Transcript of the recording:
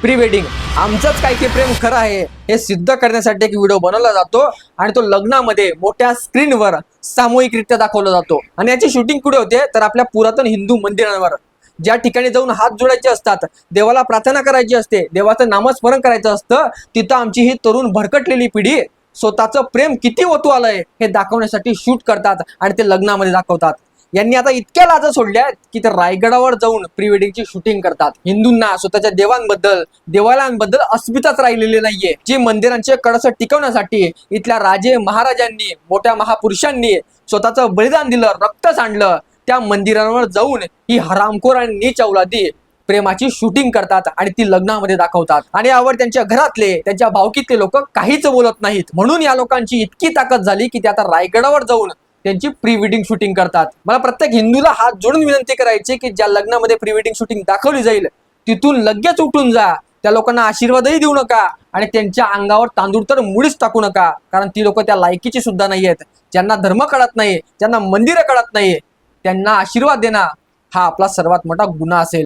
Pre wedding आमचंच काय की प्रेम खरं आहे हे सिद्ध करण्यासाठी एक व्हिडिओ बनवला जातो आणि तो लग्नामध्ये मोठ्या स्क्रीनवर सामूहिकरित्या दाखवला जातो। आणि याची शूटिंग कुठे होते तर आपल्या पुरातन हिंदू मंदिरांवर, ज्या ठिकाणी जाऊन हात जोडायचे असतात, देवाला प्रार्थना करायची असते, देवाचं नामस्मरण करायचं असतं, तिथं आमची ही तरुण भरकटलेली पिढी स्वतःचं प्रेम किती ओतू आलंय हे दाखवण्यासाठी शूट करतात आणि ते लग्नामध्ये दाखवतात। यांनी आता इतक्या लाजा सोडल्या की ते रायगडावर जाऊन प्री वेडिंगची शूटिंग करतात। हिंदूंना स्वतःच्या देवांबद्दल, देवालयांबद्दल अस्मिताच राहिलेली नाहीये, जी मंदिरांचे कळस टिकवण्यासाठी इथल्या राजे महाराजांनी, मोठ्या महापुरुषांनी स्वतःचं बलिदान दिलं, रक्त सांडलं, त्या मंदिरांवर जाऊन ही हरामखोर आणि नीच अवलादी प्रेमाची शूटिंग करतात आणि ती लग्नामध्ये दाखवतात। आणि यावर त्यांच्या घरातले, त्यांच्या भावकीतले लोक काहीच बोलत नाहीत। म्हणून या लोकांची इतकी ताकद झाली की ते आता रायगडावर जाऊन त्यांची प्री वेडिंग शूटिंग करतात। मला प्रत्येक हिंदूला हात जोडून विनंती करायची की ज्या लग्नामध्ये प्री वेडिंग शूटिंग दाखवली जाईल तिथून लगेच उठून जा, त्या लोकांना आशीर्वादही देऊ नका आणि त्यांच्या अंगावर तांदूळ तर मुळीच टाकू नका, कारण ती लोक त्या लायकीची सुद्धा नाही आहेत। ज्यांना धर्म कळत नाही, ज्यांना मंदिरं कळत नाही, त्यांना आशीर्वाद देणं हा आपला सर्वात मोठा गुन्हा असेल।